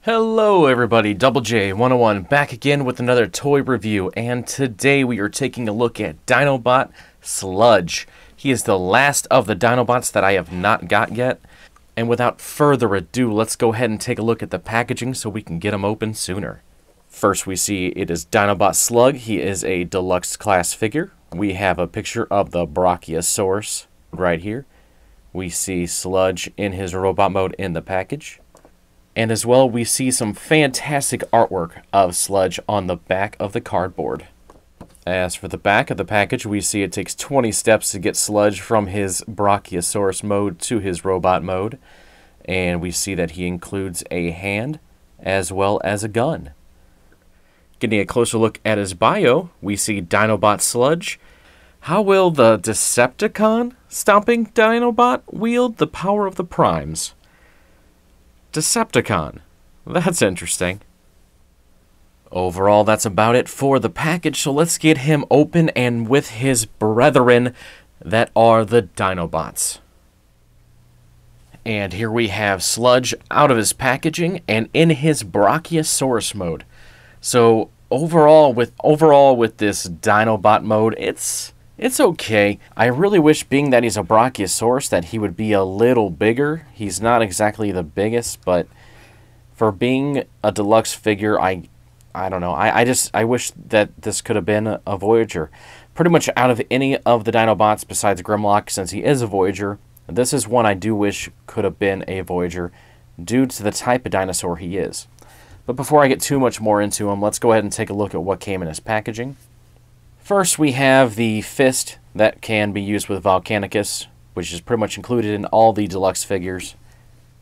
Hello everybody, Double J 101 back again with another toy review, and today we are taking a look at Dinobot Sludge. He is the last of the Dinobots that I have not got yet, and without further ado, let's go ahead and take a look at the packaging so we can get him open sooner. First we see it is Dinobot Slug. He is a deluxe class figure. We have a picture of the Brachiosaurus right here. We see Sludge in his robot mode in the package. And as well, we see some fantastic artwork of Sludge on the back of the cardboard. As for the back of the package, we see it takes 20 steps to get Sludge from his Brachiosaurus mode to his robot mode. And we see that he includes a hand as well as a gun. Getting a closer look at his bio, we see Dinobot Sludge. How will the Decepticon stomping Dinobot wield the power of the primes? Decepticon. That's interesting. Overall, that's about it for the package, so let's get him open and with his brethren that are the Dinobots. And here we have Sludge out of his packaging and in his Brachiosaurus mode. So overall with this Dinobot mode, it's okay. I really wish, being that he's a Brachiosaurus, that he would be a little bigger. He's not exactly the biggest, but for being a deluxe figure, I don't know. I wish that this could have been a Voyager. Pretty much out of any of the Dinobots besides Grimlock, since he is a Voyager, this is one I do wish could have been a Voyager due to the type of dinosaur he is. But before I get too much more into him, let's go ahead and take a look at what came in his packaging. First, we have the fist that can be used with Volcanicus, which is pretty much included in all the deluxe figures.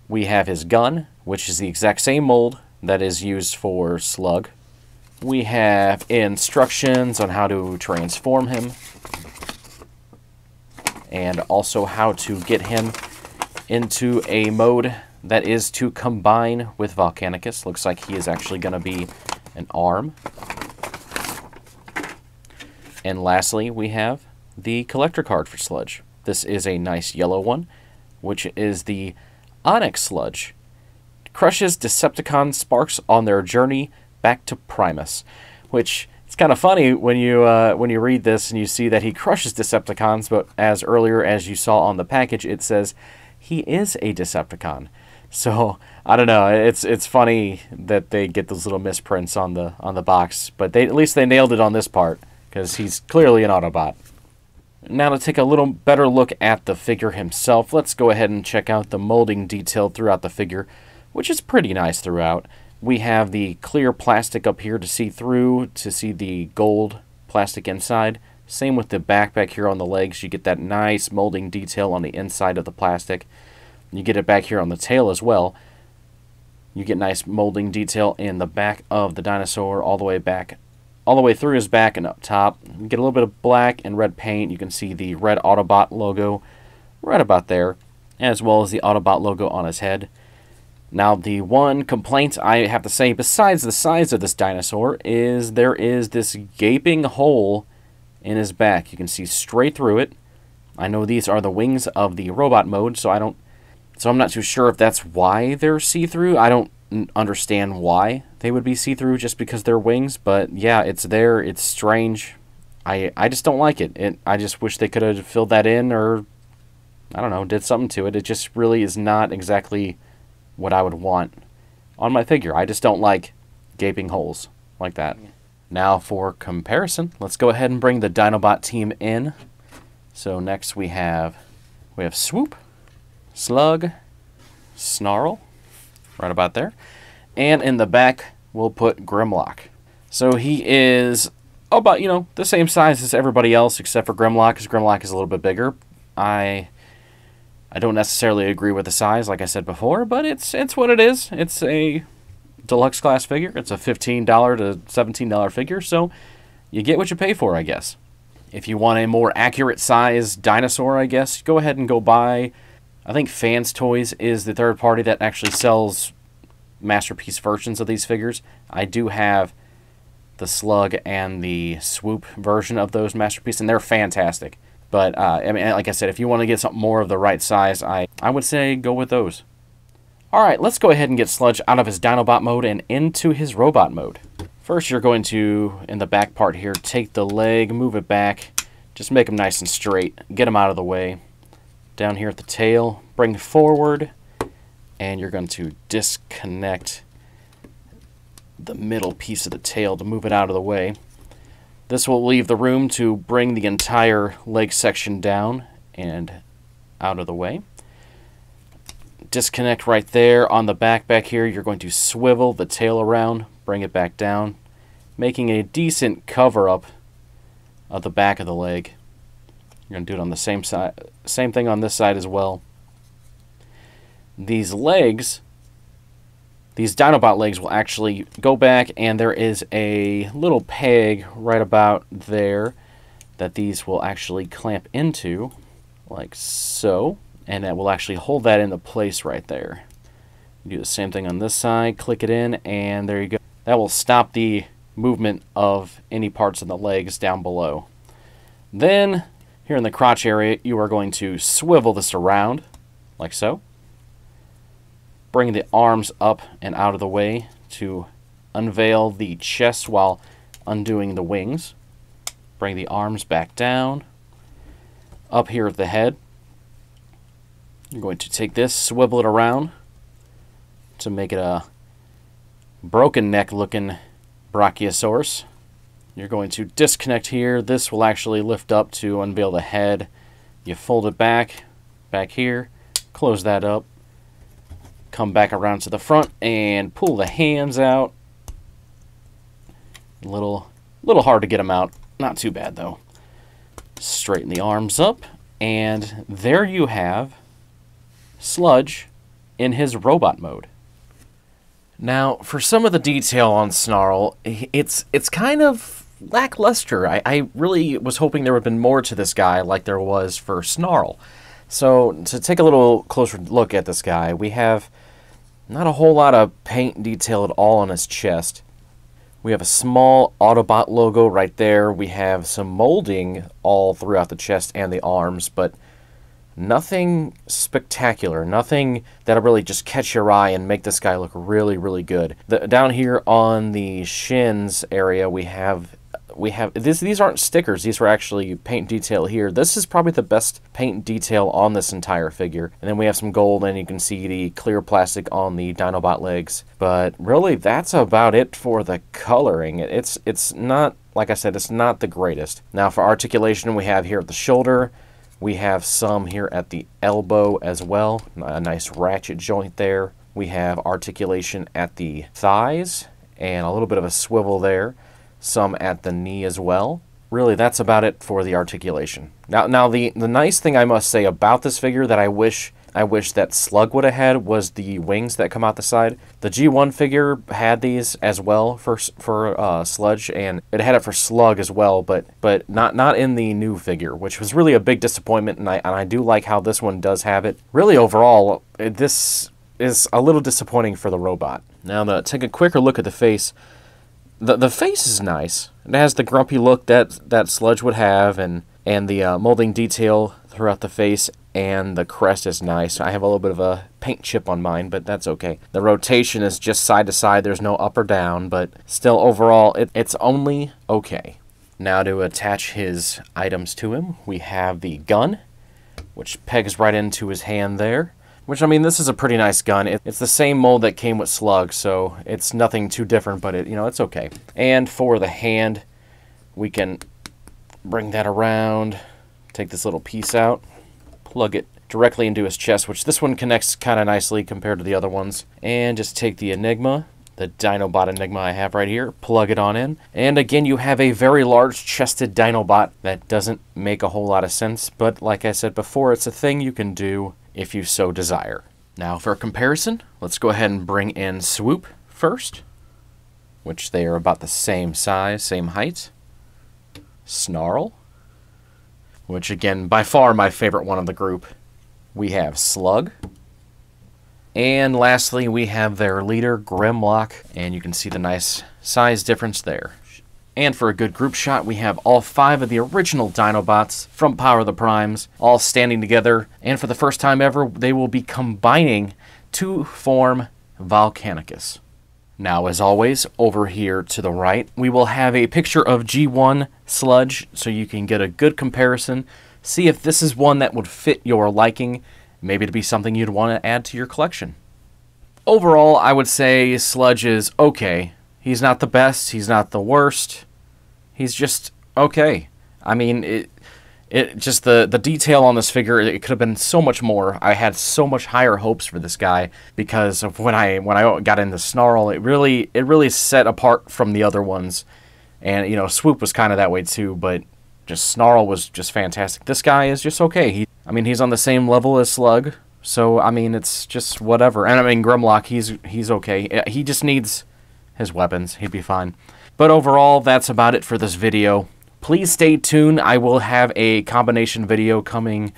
We have his gun, which is the exact same mold that is used for Slug. We have instructions on how to transform him, and also how to get him into a mode that is to combine with Volcanicus. Looks like he is actually going to be an arm. And lastly, we have the collector card for Sludge. This is a nice yellow one, which is the Onyx Sludge. Crushes Decepticon sparks on their journey back to Primus. Which, it's kind of funny when you read this and you see that he crushes Decepticons, but as you saw on the package, it says he is a Decepticon. So I don't know. It's funny that they get those little misprints on the box, but at least they nailed it on this part, because he's clearly an Autobot. Now, to take a little better look at the figure himself, let's go ahead and check out the molding detail throughout the figure, which is pretty nice throughout. We have the clear plastic up here to see through, to see the gold plastic inside. Same with the back here on the legs. You get that nice molding detail on the inside of the plastic. You get it back here on the tail as well. You get nice molding detail in the back of the dinosaur, all the way through his back and up top. You get a little bit of black and red paint. You can see the red Autobot logo right about there, as well as the Autobot logo on his head. Now, the one complaint I have to say, besides the size of this dinosaur, is there is this gaping hole in his back. You can see straight through it. I know these are the wings of the robot mode, so I'm not too sure if that's why they're see-through. I don't understand why they would be see-through just because they're wings, but yeah, it's there. It's strange. I just don't like it. I just wish they could have filled that in, or I don't know, did something to it. It just really is not exactly what I would want on my figure. I just don't like gaping holes like that. Now, for comparison, let's go ahead and bring the Dinobot team in. So next we have Swoop, Slug, Snarl, right about there. And in the back, we'll put Grimlock. So he is about, the same size as everybody else except for Grimlock, because Grimlock is a little bit bigger. I don't necessarily agree with the size, like I said before, but it's what it is. It's a deluxe class figure. It's a $15 to $17 figure, so you get what you pay for, I guess. If you want a more accurate size dinosaur, I guess, go ahead and go buy, I think Fans Toys is the third party that actually sells masterpiece versions of these figures. I do have the Slug and the Swoop version of those masterpieces, and they're fantastic. But, I mean, like I said, if you want to get something more of the right size, I would say go with those. Alright, let's go ahead and get Sludge out of his Dinobot mode and into his robot mode. First, you're going to, in the back part here, take the leg, move it back, just make him nice and straight, get him out of the way. Down here at the tail, bring forward, and you're going to disconnect the middle piece of the tail to move it out of the way. This will leave the room to bring the entire leg section down and out of the way. Disconnect right there. On the back here, you're going to swivel the tail around, bring it back down, making a decent cover-up of the back of the leg. You're going to do it on the same side, same thing on this side as well. These legs, these Dinobot legs will actually go back, and there is a little peg right about there that these will actually clamp into, like so. And that will actually hold that into place right there. Do the same thing on this side, click it in, and there you go. That will stop the movement of any parts of the legs down below. Then, here in the crotch area, you are going to swivel this around, like so. Bring the arms up and out of the way to unveil the chest while undoing the wings. Bring the arms back down. Up here at the head, you're going to take this, swivel it around to make it a broken neck looking Brachiosaurus. You're going to disconnect here. This will actually lift up to unveil the head. You fold it back here, close that up, come back around to the front and pull the hands out. A little hard to get them out. Not too bad though. Straighten the arms up, and there you have Sludge in his robot mode. Now, for some of the detail on Snarl, it's kind of lackluster. I really was hoping there would have been more to this guy like there was for Snarl. So, to take a little closer look at this guy, we have not a whole lot of paint detail at all on his chest. We have a small Autobot logo right there. We have some molding all throughout the chest and the arms, but nothing spectacular, nothing that'll really just catch your eye and make this guy look really, really good. Down here on the shins area, we have these aren't stickers. These are actually paint detail here. This is probably the best paint detail on this entire figure. And then we have some gold, and you can see the clear plastic on the Dinobot legs. But really, that's about it for the coloring. It's not, like I said, it's not the greatest. Now for articulation, we have here at the shoulder. We have some here at the elbow as well, a nice ratchet joint there. We have articulation at the thighs and a little bit of a swivel there, some at the knee as well. Really, that's about it for the articulation. Now the nice thing I must say about this figure that I wish that Slug would have had was the wings that come out the side. The G1 figure had these as well for Sludge, and it had it for Slug as well, but not in the new figure, which was really a big disappointment, and I do like how this one does have it. Really, overall, this is a little disappointing for the robot. Now, take a quicker look at the face. The face is nice. It has the grumpy look that Sludge would have, and the molding detail throughout the face, and the crest is nice. I have a little bit of a paint chip on mine, but that's okay. The rotation is just side to side. There's no up or down, but still overall, it's only okay. Now to attach his items to him, we have the gun, which pegs right into his hand there. Which, I mean, this is a pretty nice gun. It's the same mold that came with Slug, so it's nothing too different, but it's okay. And for the hand, we can bring that around, take this little piece out, plug it directly into his chest, which this one connects kind of nicely compared to the other ones. And just take the Enigma, the Dinobot Enigma I have right here, plug it on in. And again, you have a very large-chested Dinobot that doesn't make a whole lot of sense, but like I said before, it's a thing you can do if you so desire. Now for a comparison, let's go ahead and bring in Swoop first, which they are about the same size, same height. Snarl, which again, by far my favorite one of the group. We have Slug. And lastly, we have their leader, Grimlock, and you can see the nice size difference there. And for a good group shot, we have all 5 of the original Dinobots from Power of the Primes all standing together. And for the first time ever, they will be combining to form Volcanicus. Now, as always, over here to the right, we will have a picture of G1 Sludge, so you can get a good comparison, see if this is one that would fit your liking, maybe to be something you'd want to add to your collection. Overall, I would say Sludge is okay. He's not the best, he's not the worst, he's just okay. I mean, just the detail on this figure, it could have been so much more. I had so much higher hopes for this guy because of when I got into Snarl, it really set apart from the other ones. And you know, Swoop was kind of that way too, but just Snarl was just fantastic. This guy is just okay. I mean, he's on the same level as Slug, so I mean, it's just whatever. And I mean, Grimlock, he's okay. He just needs his weapons. He'd be fine. But overall, that's about it for this video. Please stay tuned. I will have a combination video coming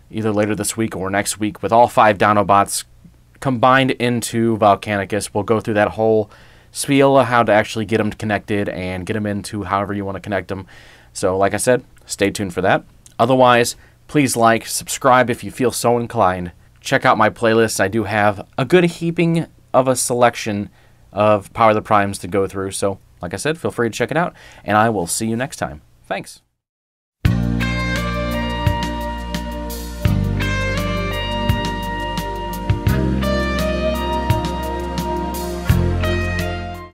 either later this week or next week with all 5 Dinobots combined into Volcanicus. We'll go through that whole spiel of how to actually get them connected and get them into however you want to connect them. So like I said, stay tuned for that. Otherwise, please like, subscribe if you feel so inclined. Check out my playlist. I do have a good heaping of a selection of Power of the Primes to go through. So like I said, feel free to check it out, and I will see you next time. Thanks.